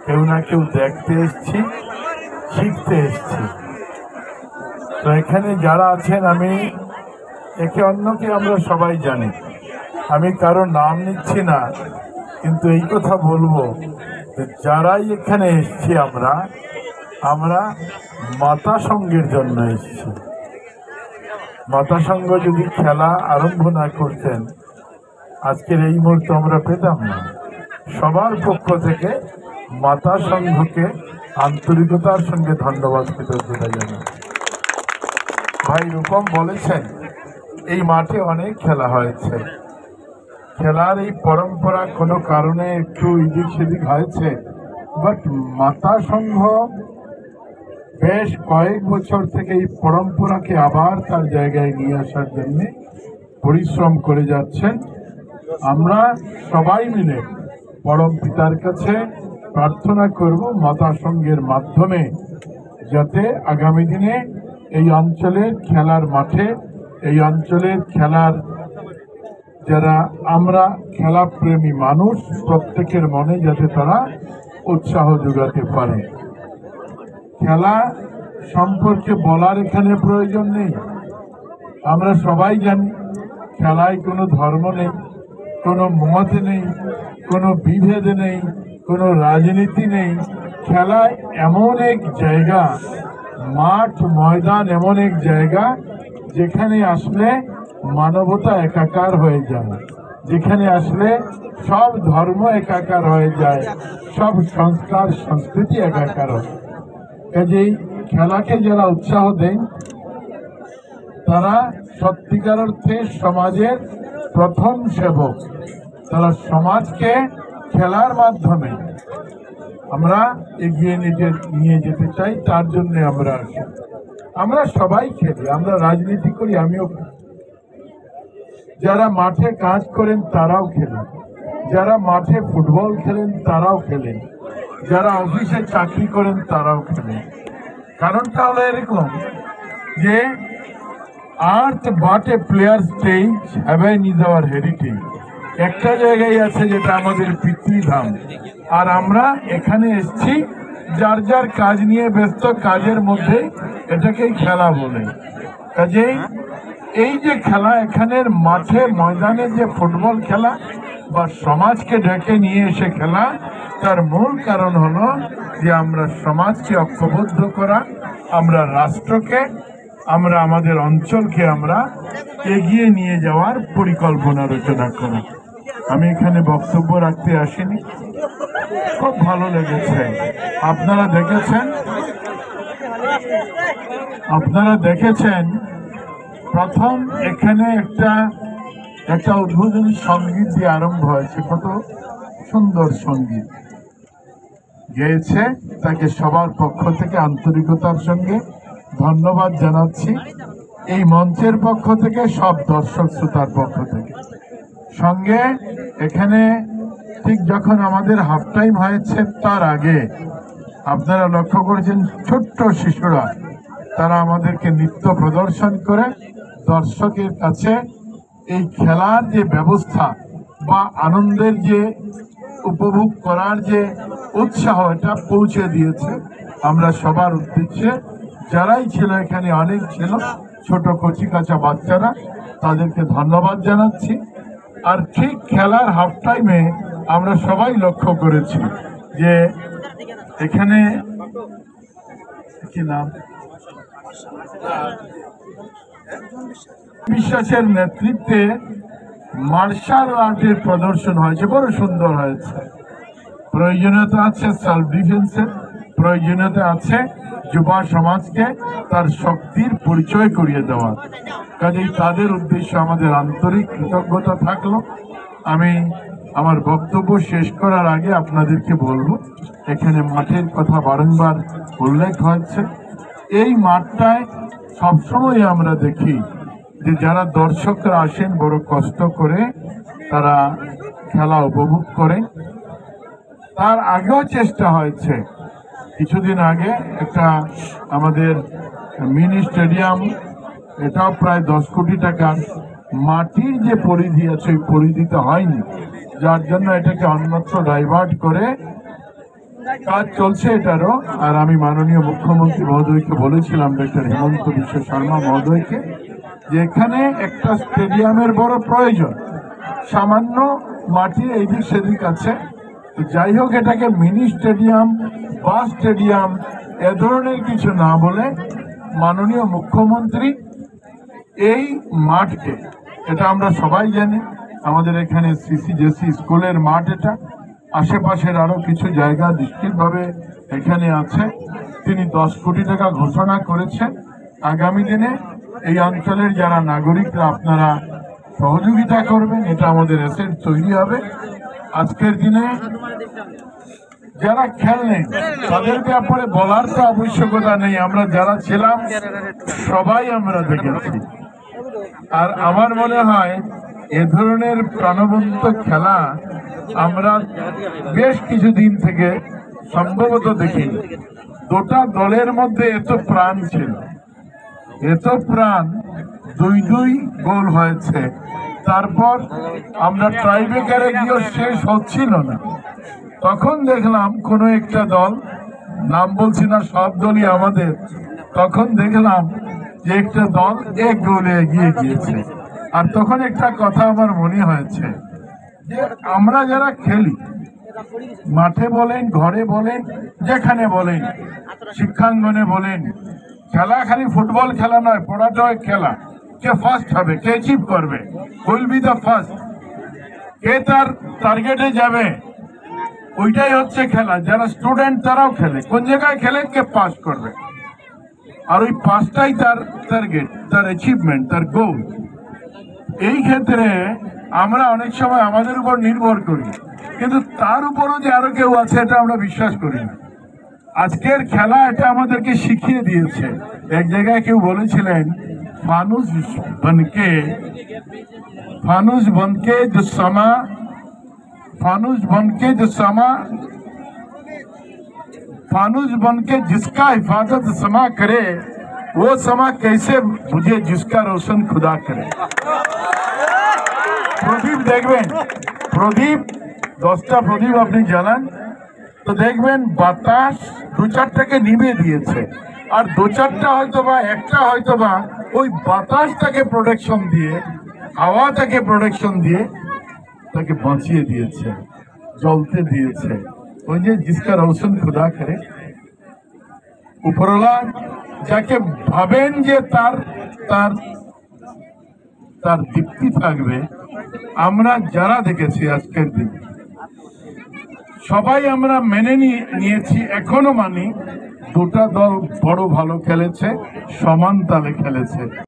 কেউ না কেউ দেখতে এসছি, শিখতে এসছি। তো এখানে যারা আছেন, আমি একে অন্যকে আমরা সবাই জানি, আমি কারো নাম নিচ্ছি না, কিন্তু এই কথা বলবো যে যারাই এখানে এসছি আমরা মাতা সঙ্গের জন্য এসছি। মাতা সঙ্গ যদি খেলা আরম্ভ না করতেন, আজকের এই মুহূর্তে আমরা পেতাম না। সবার পক্ষ থেকে মাতা সংঘকে আন্তরিকতার সঙ্গে ধন্যবাদ, কৃতজ্ঞতা জানাই। ভাই রূপম বলেছেন, এই মাঠে অনেক খেলা হয়েছে, খেলার এই পরম্পরা কোনো কারণে একটু এদিক সেদিক হয়েছে, বাট মাতা সংঘ বেশ কয়েক বছর থেকে এই পরম্পরাকে আবার তার জায়গায় নিয়ে আসার জন্য পরিশ্রম করে যাচ্ছেন। আমরা সবাই মিলে পরম পিতার কাছে প্রার্থনা করব মাতা সংঘের মাধ্যমে যাতে আগামী দিনে এই অঞ্চলের খেলার মাঠে, এই অঞ্চলের খেলার যারা আমরা খেলাপ্রেমী মানুষ, প্রত্যেকের মনে যাতে তারা উৎসাহ যোগাতে পারে। খেলা সম্পর্কে বলার এখানে প্রয়োজন নেই, আমরা সবাই জানি খেলায় কোনো ধর্ম নেই, কোনো মত নেই, কোনো বিভেদ নেই, কোনো রাজনীতি নেই। খেলা এমন এক জায়গা, মাঠ ময়দান এমন এক জায়গা যেখানে আসলে মানবতা একাকার হয়ে যায়, যেখানে আসলে সব ধর্ম একাকার হয়ে যায়, সব সংস্কার সংস্কৃতি একাকার হয়। কাজেই খেলাকে যারা উৎসাহ দেন তারা সত্যিকার অর্থে সমাজের প্রথম সেবক। তারা সমাজকে খেলার মাধ্যমে আমরা এগিয়ে নিয়ে যেতে চাই, তার জন্য আমরা সবাই খেলি, আমরা রাজনীতি করি, আমিও। যারা মাঠে কাজ করেন তারাও খেলেন, যারা মাঠে ফুটবল খেলেন তারাও খেলেন, যারা অফিসে চাকরি করেন তারাও খেলেন। কারণটা হলো এরকম যে earth but a player stage, heaven is our heritage. একটা জায়গায় আছে যেটা আমাদের পিতৃধাম, আর আমরা এখানে এসছি যার যার কাজ নিয়ে ব্যস্ত, কাজের মধ্যে এটাকেই খেলা বলে। কাজেই এই যে খেলা, এখানের মাঠে ময়দানে যে ফুটবল খেলা বা সমাজকে ডেকে নিয়ে এসে খেলা, তার মূল কারণ হলো যে আমরা সমাজকে ঐক্যবদ্ধ করা, আমরা রাষ্ট্রকে, আমরা আমাদের অঞ্চলকে আমরা এগিয়ে নিয়ে যাওয়ার পরিকল্পনা রচনা করা। আমি এখানে বক্তব্য রাখতে আসিনি, খুব ভালো লেগেছে। আপনারা দেখেছেন প্রথম এখানে একটা উদ্বোধনী সঙ্গীত দিয়ে আরম্ভ হয়েছে, কত সুন্দর সঙ্গীত গেয়েছে, তাকে সবার পক্ষ থেকে আন্তরিকতার সঙ্গে ধন্যবাদ জানাচ্ছি। এই মঞ্চের পক্ষ থেকে, সব দর্শক শ্রোতার পক্ষ থেকে। সঙ্গে এখানে ঠিক যখন আমাদের হাফ টাইম হয়েছে তার আগে আপনারা লক্ষ্য করেছেন ছোট্ট শিশুরা তারা আমাদেরকে নৃত্য প্রদর্শন করে দর্শকের কাছে এই খেলার যে ব্যবস্থা বা আনন্দের যে উপভোগ করার যে উৎসাহ, এটা পৌঁছে দিয়েছে। আমরা সবার উদ্দেশ্যে যারাই ছিল, এখানে অনেক ছিল ছোট কচি কাঁচা বাচ্চারা, তাদেরকে ধন্যবাদ জানাচ্ছি। আর ঠিক খেলার হাফ টাইমে আমরা সবাই লক্ষ্য করেছি যে এখানে কি নাম বিশ্বাসের নেতৃত্বে মার্শাল আর্টের প্রদর্শন হয়েছে, বড় সুন্দর হয়েছে। প্রয়োজনীয়তা আছে সেলফ ডিফেন্সের, প্রয়োজনীয়তা আছে যুবা সমাজকে তার শক্তির পরিচয় করিয়ে দেওয়া। কাজেই তাদের উদ্দেশ্যে আমাদের আন্তরিক কৃতজ্ঞতা থাকলো। আমি আমার বক্তব্য শেষ করার আগে আপনাদেরকে বলবো, এখানে মাঠের কথা বারংবার উল্লেখ হয়েছে। এই মাঠটায় সবসময় আমরা দেখি যে যারা দর্শকরা আসেন বড় কষ্ট করে তারা খেলা উপভোগ করে। তার আগেও চেষ্টা হয়েছে, কিছুদিন আগে একটা আমাদের মিনি স্টেডিয়াম, এটাও প্রায় 10 কোটি টাকার, মাটির যে পরিধি আছে ওই পরিধিতে হয়নি, যার জন্য এটাকে অন্যত্র ডাইভার্ট করে কাজ চলছে এটারও। আর আমি মাননীয় মুখ্যমন্ত্রী মহোদয়কে বলেছিলাম, ডক্টর হেমন্ত বিশ্ব শর্মা মহোদয়কে, যে এখানে একটা স্টেডিয়ামের বড় প্রয়োজন। সামান্য মাটি এদিক সেদিক আছে, যাই হোক এটাকে মিনি স্টেডিয়াম বা স্টেডিয়াম এ ধরনের কিছু না বলে মাননীয় মুখ্যমন্ত্রী এই মাঠকে, এটা আমরা সবাই জানি, আমাদের এখানে সিসিজেসি স্কুলের মাঠ, এটা আশেপাশের আরো কিছু জায়গা নিশ্চিতভাবে এখানে আছে। তিনি 10 কোটি টাকা ঘোষণা করেছেন। আগামী দিনে এই অঞ্চলের যারা নাগরিকরা আপনারা সহযোগিতা করবেন, এটা আমাদের এসেট তৈরি হবে। আজকের দিনে যারা খেললেন তাদের ব্যাপারে বলার তো আবশ্যকতা নেই, আমরা যারা ছিলাম সবাই আমরা দেখেছি। আর আমার মনে হয় এ ধরনের প্রাণবন্ত খেলা আমরা বেশ কিছুদিন থেকে সম্ভবত দেখিনি। দুটা দলের মধ্যে এত প্রাণ ছিল, এত প্রাণ, 2-2 গোল হয়েছে। তারপর আমরা ট্রাইব্রেকারে গিয়েও শেষ হচ্ছিল না। তখন দেখলাম কোন একটা দল, নাম বলছি না, সব দলই আমাদের, তখন দেখলাম যে একটা দল 1 গোলে এগিয়ে গিয়েছে। আর তখন একটা কথা আমার মনে হয়েছে যে আমরা যারা খেলি, মাঠে বলেন, ঘরে বলেন, যেখানে বলেন, শিক্ষাঙ্গনে বলেন, খেলা খালি ফুটবল খেলা নয়, পড়াটাও খেলা। কে ফার্স্ট হবে, কে অ্যাচিভ করবে, উইল বি দ্য ফার্স্ট, কে তার টার্গেটে যাবে, ওইটাই হচ্ছে খেলা। যারা স্টুডেন্ট তারাও খেলে, কোন জায়গায় খেলে, কে পাস করবে, আর ওই পাসটাই তার টার্গেট, তার অ্যাচিভমেন্ট, তার গোল। এই ক্ষেত্রে আমরা অনেক সময় আমাদের উপর নির্ভর করি, কিন্তু তার উপরও যে আরো কেউ আছে এটা আমরা বিশ্বাস করি না। আজকের খেলা এটা আমাদেরকে শিখিয়ে দিয়েছে। এক জায়গায় কেউ বলেছিলেন, फानुस बनके फानुस बनके जिसका हिफाजत समा करे, वो समा कैसे बुझे जिसका रोशन खुदा करे। প্রদীপ দেখবেন, প্রদীপ 10টা প্রদীপ আপনি জ্বালান তো দেখবেন বাতাস 2-4টাকে নিভে দিয়েছে, আর 2-4টা হয়তো বা একটা হয়তো বা ওই বাতাসটাকে প্রোটেকশন দিয়ে, হাওয়াটাকে প্রোটেকশন দিয়ে তাকে বাঁচিয়ে দিয়েছে, জ্বলতে দিয়েছে। ওই যে জিসকা রোশন খুদা করে, উপরওয়ালা যাকে ভাবেন যে তার তার তার দীপ্তি থাকবে। আমরা যারা দেখেছি আজকের দিনে সবাই আমরা মেনে নিয়েছি, এখনো মানি, দুটা দল বড় ভালো খেলেছে, সমান তালে খেলেছে।